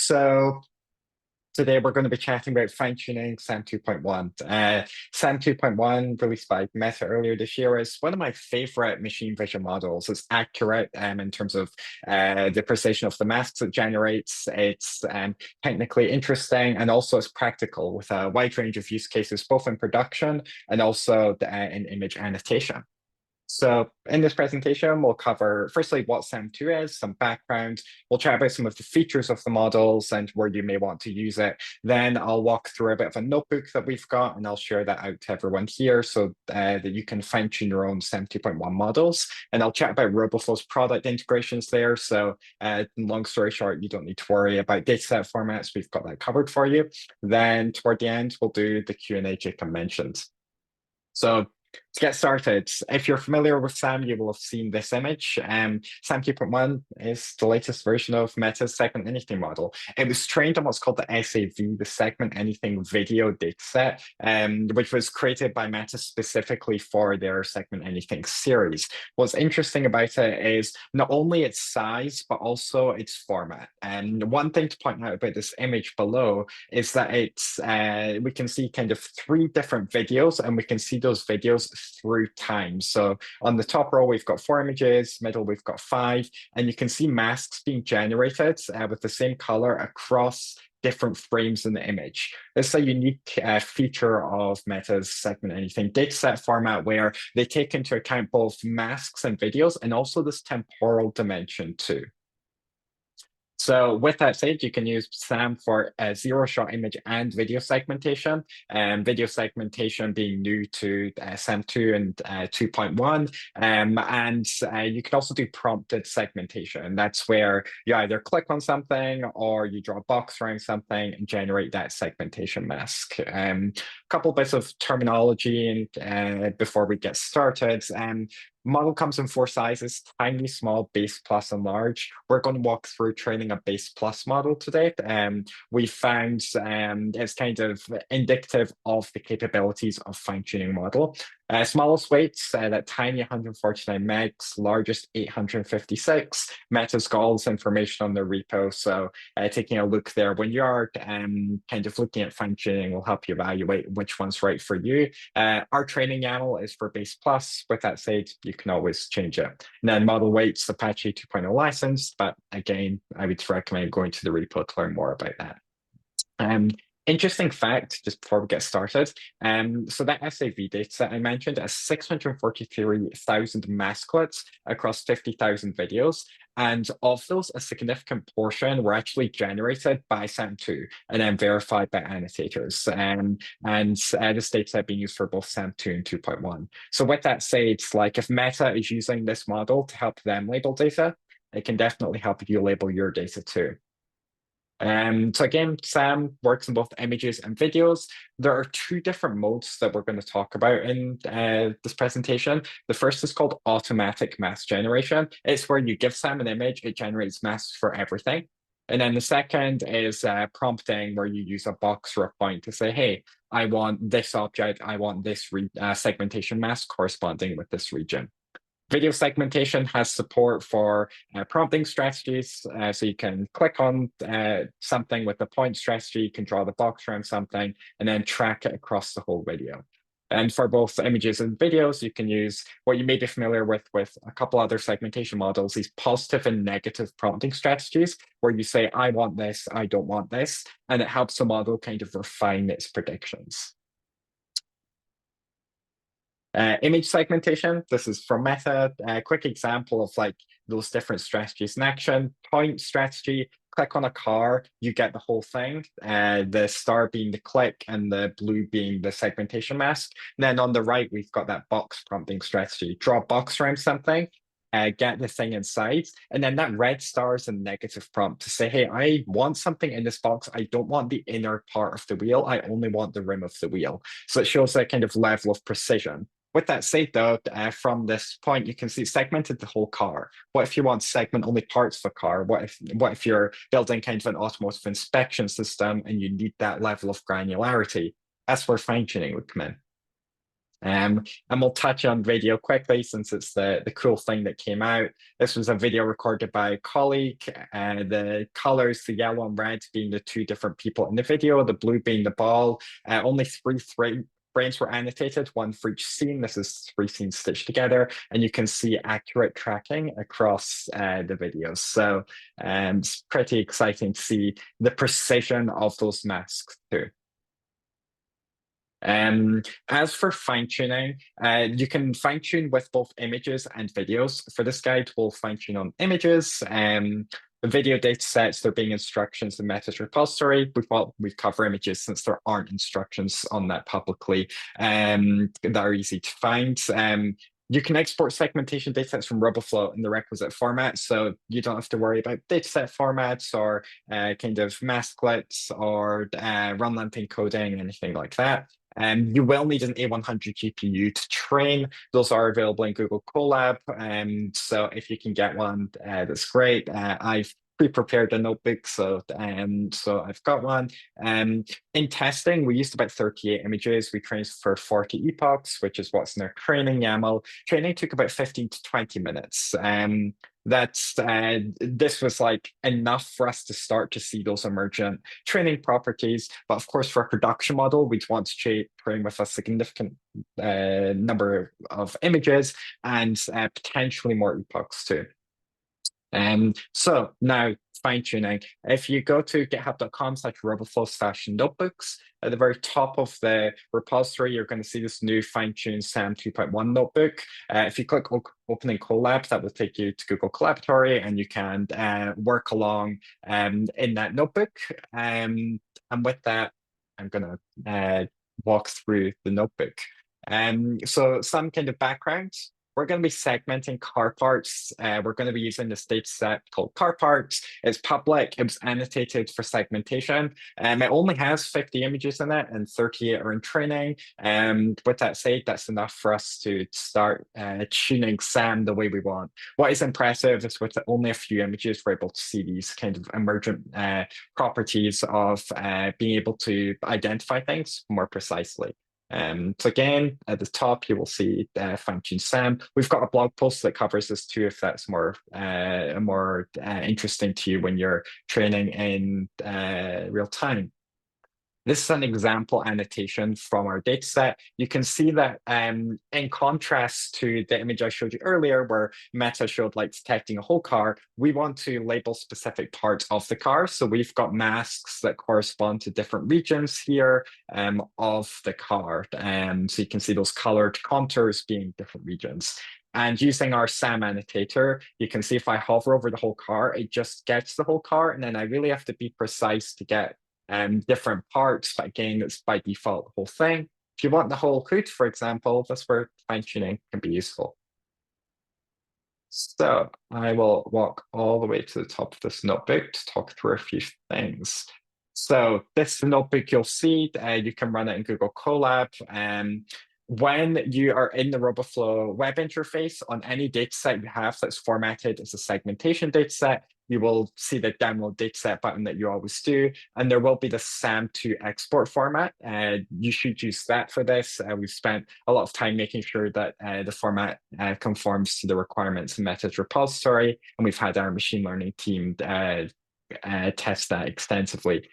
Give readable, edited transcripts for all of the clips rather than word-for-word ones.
So today we're going to be chatting about fine-tuning SAM 2.1. SAM 2.1, released by Meta earlier this year, is one of my favorite machine vision models. It's accurate in terms of the precision of the masks it generates. It's technically interesting, and also it's practical with a wide range of use cases, both in production and also in image annotation. So in this presentation, we'll cover firstly what SAM2 is, some background. We'll chat about some of the features of the models and where you may want to use it. Then I'll walk through a bit of a notebook that we've got, and I'll share that out to everyone here so that you can fine tune your own SAM 2.1 models. And I'll chat about Roboflow's product integrations there. So long story short, you don't need to worry about dataset formats. We've got that covered for you. Then toward the end, we'll do the Q&A Jacob mentioned. So to get started, if you're familiar with SAM, you will have seen this image. SAM 2.1 is the latest version of Meta's segment anything model. It was trained on what's called the SAV, the segment anything video dataset, which was created by Meta specifically for their segment anything series. What's interesting about it is not only its size, but also its format. And one thing to point out about this image below is that it's we can see kind of 3 different videos, and we can see those videos through time. So on the top row, we've got 4 images, middle, we've got 5, and you can see masks being generated with the same color across different frames in the image. This is a unique feature of Meta's segment anything dataset format, where they take into account both masks and videos, and also this temporal dimension too. So with that said, you can use SAM for zero-shot image and video segmentation, and video segmentation being new to SAM2 and 2.1. And you can also do prompted segmentation. That's where you either click on something or you draw a box around something and generate that segmentation mask. A couple bits of terminology and before we get started. Model comes in 4 sizes: tiny, small, base, plus, and large. We're going to walk through training a base plus model today. We found it's kind of indicative of the capabilities of fine-tuning model. Smallest weights, that tiny 149 megs, largest 856. Meta's got all this information on their repo, so taking a look there when you are kind of looking at fine-tuning will help you evaluate which one's right for you. Our training YAML is for base plus. With that said, you can always change it. And then model weights, Apache 2.0 license, but again, I would recommend going to the repo to learn more about that. Interesting fact, just before we get started. So that SAV dataset I mentioned has 643,000 masklets across 50,000 videos. And of those, a significant portion were actually generated by SAM2 and then verified by annotators. And this dataset being used for both SAM2 and 2.1. So with that said, it's like if Meta is using this model to help them label data, it can definitely help you label your data too. So again, SAM works in both images and videos. There are 2 different modes that we're going to talk about in this presentation. The first is called automatic mask generation. It's where you give SAM an image, it generates masks for everything. And then the second is prompting, where you use a box or a point to say, hey, I want this object, I want this segmentation mask corresponding with this region. Video segmentation has support for prompting strategies, so you can click on something with the point strategy, you can draw the box around something, and then track it across the whole video. And for both images and videos, you can use what you may be familiar with a couple other segmentation models, these positive and negative prompting strategies, where you say, I want this, I don't want this, and it helps the model kind of refine its predictions. Image segmentation, this is from Meta. A quick example of like those different strategies in action. Point strategy, click on a car, you get the whole thing. The star being the click and the blue being the segmentation mask. And then on the right, we've got that box prompting strategy. Draw a box around something, get the thing inside, and then that red star is a negative prompt to say, hey, I want something in this box. I don't want the inner part of the wheel. I only want the rim of the wheel. So it shows that kind of level of precision. With that said, though, from this point, you can see segmented the whole car. What if you want to segment only parts of a car? What if you're building kind of an automotive inspection system and you need that level of granularity? That's where fine-tuning would come in. And we'll touch on video quickly since it's the cool thing that came out. This was a video recorded by a colleague. The colors, the yellow and red being the two different people in the video, the blue being the ball. Only three frames were annotated, one for each scene. This is three scenes stitched together, and you can see accurate tracking across the videos. So it's pretty exciting to see the precision of those masks too. As for fine tuning, you can fine tune with both images and videos. For this guide, we'll fine tune on images. The video data sets, there being instructions and methods repository. We cover images since there aren't instructions on that publicly that are easy to find. You can export segmentation datasets from Roboflow in the requisite format, so you don't have to worry about dataset formats or kind of masklets or run length encoding, anything like that. You will need an A100 GPU to train. Those are available in Google Colab. So if you can get one, that's great. I've pre-prepared a notebook, so I've got one. In testing, we used about 38 images. We trained for 40 epochs, which is what's in our training YAML. Training took about 15 to 20 minutes. This was like enough for us to start to see those emergent training properties. But of course, for a production model, we'd want to train with a significant number of images and potentially more epochs too. So now fine tuning. If you go to github.com/roboflow/notebooks, at the very top of the repository, you're going to see this new fine-tuned SAM-2.1 notebook. If you click opening Colab, that will take you to Google Collaboratory, and you can work along in that notebook. And with that, I'm going to walk through the notebook. So some kind of background. We're going to be segmenting car parts. We're going to be using this data set called car parts. It's public. It was annotated for segmentation. It only has 50 images in it and 38 are in training. With that said, that's enough for us to start tuning SAM the way we want. What is impressive is with only a few images, we're able to see these kind of emergent properties of being able to identify things more precisely. So again, at the top, you will see fine-tune SAM. We've got a blog post that covers this too, if that's more interesting to you when you're training in real time. This is an example annotation from our dataset. You can see that in contrast to the image I showed you earlier, where Meta showed like detecting a whole car, we want to label specific parts of the car. So we've got masks that correspond to different regions here of the car. So you can see those colored contours being different regions. And using our SAM annotator, you can see if I hover over the whole car, it just gets the whole car. And then I really have to be precise to get different parts, but again, it's by default the whole thing. If you want the whole hood, for example, that's where fine-tuning can be useful. So I will walk all the way to the top of this notebook to talk through a few things. So this notebook you'll see, you can run it in Google Colab. When you are in the Roboflow web interface on any dataset you have that's formatted as a segmentation dataset, you will see the download dataset button that you always do, and there will be the SAM2 export format. You should use that for this. We've spent a lot of time making sure that the format conforms to the requirements in methods repository, and we've had our machine learning team test that extensively.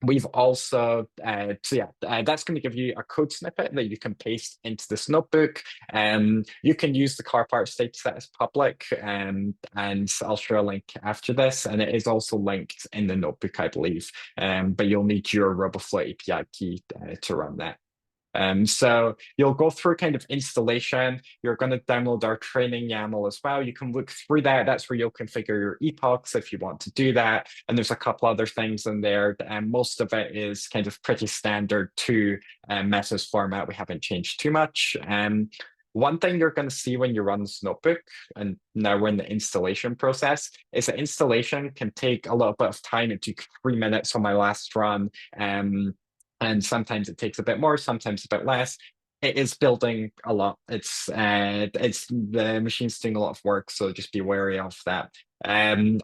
We've also, that's going to give you a code snippet that you can paste into this notebook. You can use the car parts dataset as public, and I'll share a link after this. And it is also linked in the notebook, I believe. But you'll need your Roboflow API key to run that. So you'll go through kind of installation. You're going to download our training YAML as well. You can look through that. That's where you'll configure your epochs if you want to do that. And there's a couple other things in there. And most of it is kind of pretty standard to Meta's format. We haven't changed too much. One thing you're going to see when you run this notebook, and now we're in the installation process, is that installation can take a little bit of time. It took 3 minutes on my last run. And sometimes it takes a bit more, sometimes a bit less. It is building a lot. It's the machine's doing a lot of work, so just be wary of that.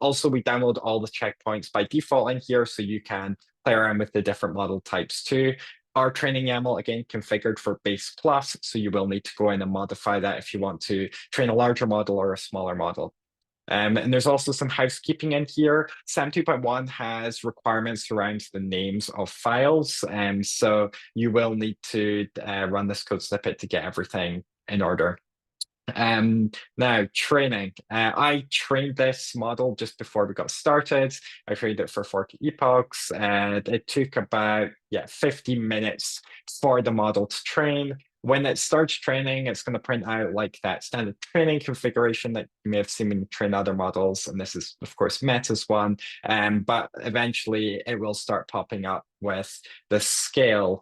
Also, we download all the checkpoints by default in here, so you can play around with the different model types too. Our training YAML, again, configured for base plus, so you will need to go in and modify that if you want to train a larger model or a smaller model. And there's also some housekeeping in here. SAM 2.1 has requirements around the names of files, and so you will need to run this code snippet to get everything in order. Now training. I trained this model just before we got started. I trained it for 40 epochs, and it took about 15 minutes for the model to train. When it starts training, it's going to print out like that standard training configuration that you may have seen when you train other models. And this is, of course, Meta's one. But eventually it will start popping up with the scale.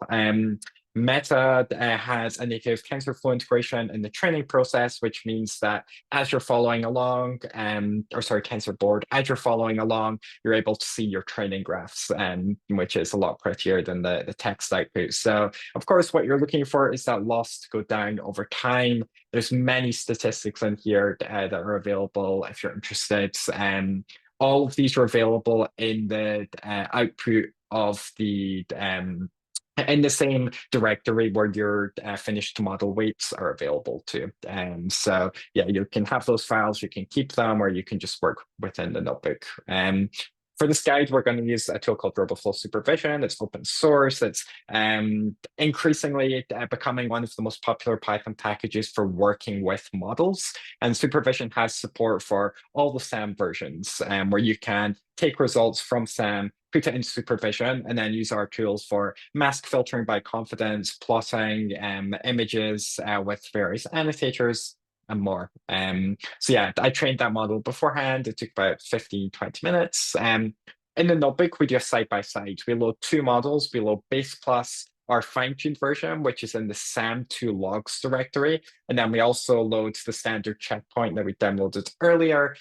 Meta has a native TensorFlow integration in the training process, which means that as you're following along, TensorBoard, as you're following along, you're able to see your training graphs, which is a lot prettier than the text output. So, of course, what you're looking for is that loss to go down over time. There's many statistics in here that are available if you're interested. All of these are available in the output of the in the same directory where your finished model weights are available too. So yeah, you can have those files, you can keep them, or you can just work within the notebook. For this guide, we're going to use a tool called Roboflow Supervision. It's open source. It's increasingly becoming one of the most popular Python packages for working with models. And Supervision has support for all the SAM versions, where you can take results from SAM, put it in Supervision, and then use our tools for mask filtering by confidence, plotting images with various annotators, and more. So yeah, I trained that model beforehand. It took about 15, 20 minutes. In the notebook, we do a side-by-side. We load two models. We load base plus our fine-tuned version, which is in the SAM2 logs directory. And then we also load the standard checkpoint that we downloaded earlier.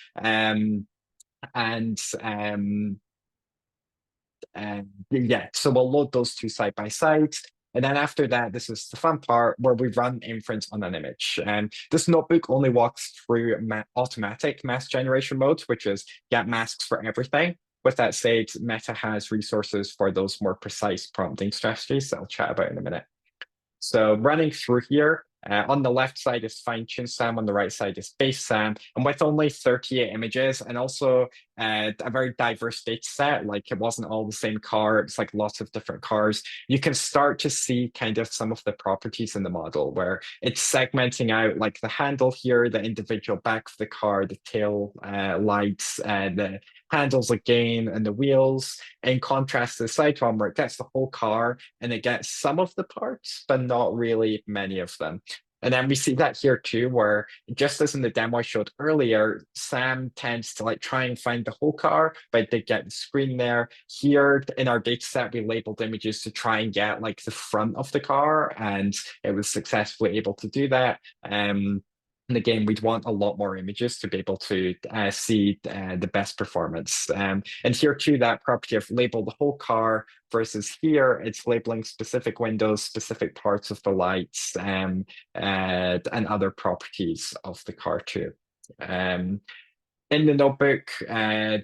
So we'll load those two side by side. And then after that, this is the fun part where we run inference on an image. And this notebook only walks through automatic mask generation mode, which is get masks for everything. With that said, Meta has resources for those more precise prompting strategies that I'll chat about in a minute. So running through here, on the left side is fine-tuned SAM, on the right side is base SAM, and with only 38 images and also a very diverse data set, like it wasn't all the same car, it's like lots of different cars, you can start to see kind of some of the properties in the model where it's segmenting out like the handle here, the individual back of the car, the tail lights, the handles again, and the wheels, in contrast to the side one where it gets the whole car and it gets some of the parts, but not really many of them. And then we see that here too, where just as in the demo I showed earlier, SAM tends to like try and find the whole car, but they get the screen there. Here in our data set, we labeled images to try and get like the front of the car, and it was successfully able to do that. And again, we'd want a lot more images to be able to see the best performance. And here too, that property of label the whole car versus here, it's labeling specific windows, specific parts of the lights, and other properties of the car too. In the notebook,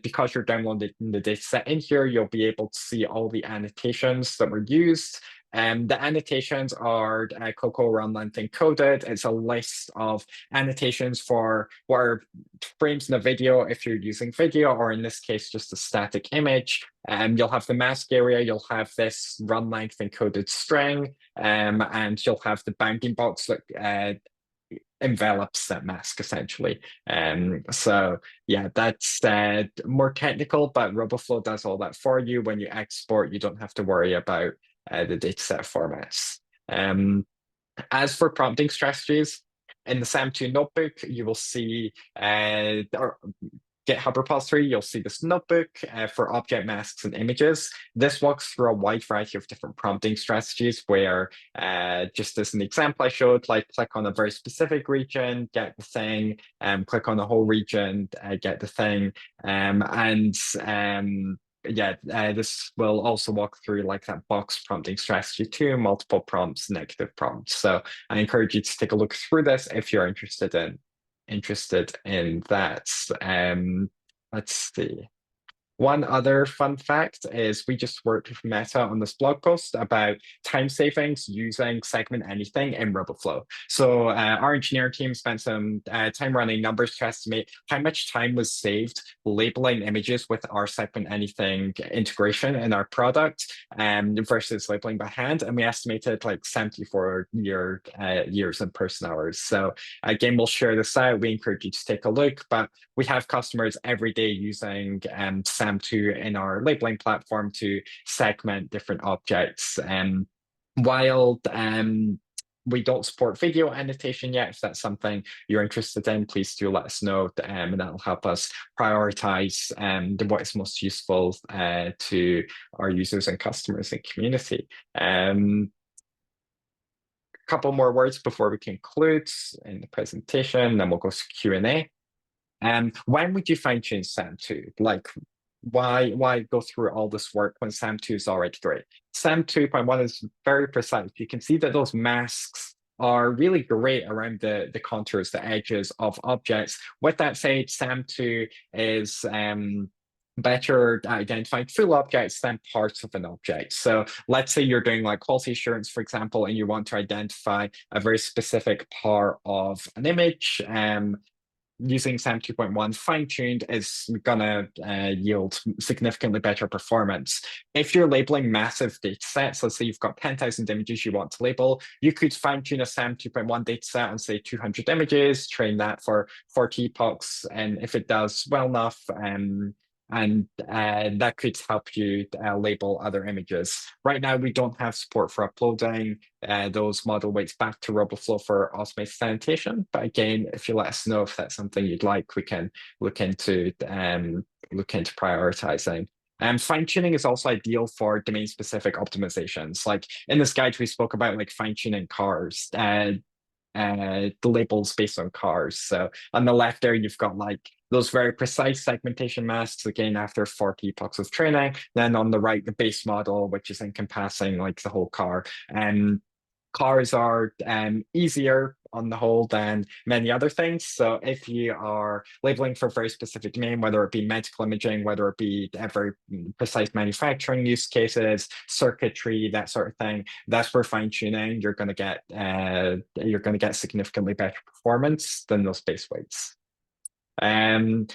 because you're downloading the dataset in here, you'll be able to see all the annotations that were used. The annotations are Cocoa run length encoded. It's a list of annotations for what are frames in a video if you're using video, or in this case, just a static image. You'll have the mask area, you'll have this run length encoded string, and you'll have the bounding box that envelops that mask essentially. So yeah, that's more technical, but Roboflow does all that for you. When you export, you don't have to worry about the dataset formats. As for prompting strategies, in the SAM2 notebook, you will see or GitHub repository, you'll see this notebook for object masks and images. This walks through a wide variety of different prompting strategies where, just as an example I showed, like click on a very specific region, get the thing, click on the whole region, get the thing, this will also walk through like that box prompting strategy too, multiple prompts, negative prompts. So I encourage you to take a look through this if you're interested in that. Let's see. One other fun fact is we just worked with Meta on this blog post about time savings using Segment Anything in Roboflow. So our engineering team spent some time running numbers to estimate how much time was saved labeling images with our Segment Anything integration in our product versus labeling by hand. And we estimated like 74 years in person hours. So again, we'll share this out. We encourage you to take a look, but we have customers every day using SAM-2 in our labeling platform to segment different objects. While we don't support video annotation yet, if that's something you're interested in, please do let us know, and that'll help us prioritize what is most useful to our users and customers and community. Couple more words before we conclude in the presentation, then we'll go to Q&A. When would you fine-tune SAM-2? Like, why go through all this work when SAM-2 is already great? SAM 2.1 is very precise. You can see that those masks are really great around the contours, the edges of objects. With that said, SAM-2 is better at identifying full objects than parts of an object. So let's say you're doing like quality assurance, for example, and you want to identify a very specific part of an image. Using SAM 2.1 fine-tuned is going to yield significantly better performance. If you're labeling massive data sets, let's say you've got 10,000 images you want to label, you could fine-tune a SAM 2.1 data set on, say, 200 images, train that for 40 epochs, and if it does well enough, and that could help you label other images. Right now, we don't have support for uploading those model weights back to Roboflow for automated sanitation. But again, if you let us know if that's something you'd like, we can look into prioritizing. Fine-tuning is also ideal for domain-specific optimizations. Like in this guide, we spoke about like fine-tuning cars. The labels based on cars. So on the left there, you've got like those very precise segmentation masks, again, after 40 epochs of training. Then on the right, the base model, which is encompassing like the whole car. And cars are easier on the whole than many other things. So if you are labeling for a very specific name, whether it be medical imaging, whether it be very precise manufacturing use cases, circuitry, that sort of thing, that's where fine tuning you're going to get significantly better performance than those base weights. And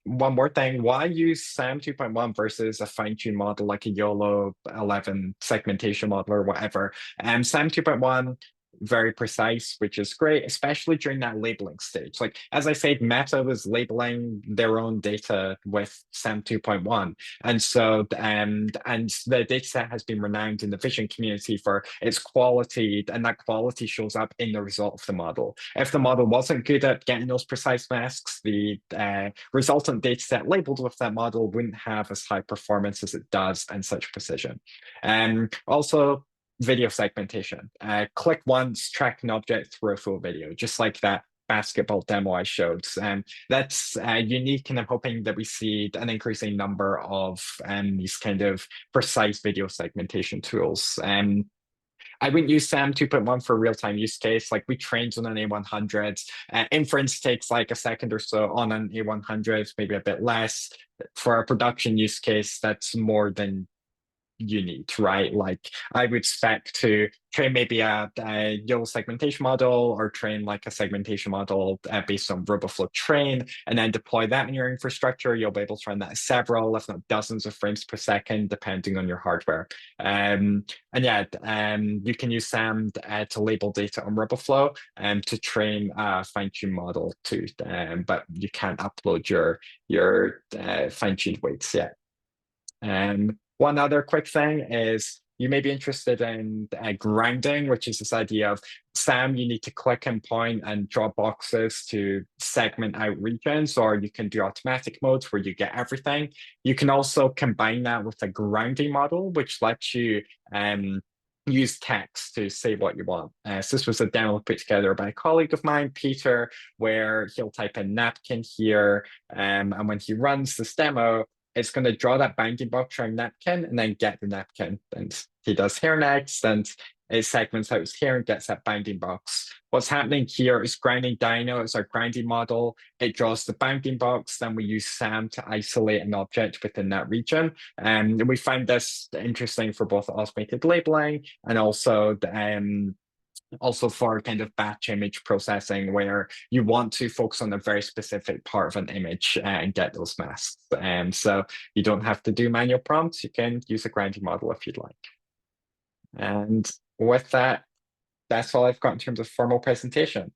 one more thing, why use SAM 2.1 versus a fine-tuned model like a YOLO 11 segmentation model or whatever? SAM 2.1, very precise, which is great, especially during that labeling stage. Like, as I said, Meta was labeling their own data with SAM 2.1. And so, and the data set has been renowned in the vision community for its quality, and that quality shows up in the result of the model. If the model wasn't good at getting those precise masks, the resultant data set labeled with that model wouldn't have as high performance as it does and such precision. Also, video segmentation. Click once, track an object through a full video, just like that basketball demo I showed. That's unique, and I'm hoping that we see an increasing number of these kind of precise video segmentation tools. I wouldn't use SAM 2.1 for real-time use case. Like we trained on an A100. Inference takes like a second or so on an A100, maybe a bit less. For a production use case, that's more than you need, right? Like I would expect to train maybe a YOLO segmentation model or train like a segmentation model based on Roboflow train and then deploy that in your infrastructure. You'll be able to run that at several, if not dozens of frames per second, depending on your hardware. And yeah, you can use SAM to label data on Roboflow and to train a fine-tuned model too, but you can't upload your fine-tuned weights yet. One other quick thing is you may be interested in grounding, which is this idea of SAM, you need to click and point and draw boxes to segment out regions, or you can do automatic modes where you get everything. You can also combine that with a grounding model, which lets you use text to say what you want. So this was a demo put together by a colleague of mine, Peter, where he'll type in napkin here, and when he runs this demo, it's going to draw that bounding box around napkin and then get the napkin. And he does here next, and It segments out here and gets that bounding box. What's happening here is grinding dyno is our grinding model. It draws the bounding box. Then we use SAM to isolate an object within that region. And we find this interesting for both automated labeling and also for kind of batch image processing, where you want to focus on a very specific part of an image and get those masks. So you don't have to do manual prompts. You can use a grinding model if you'd like. And with that, that's all I've got in terms of formal presentation.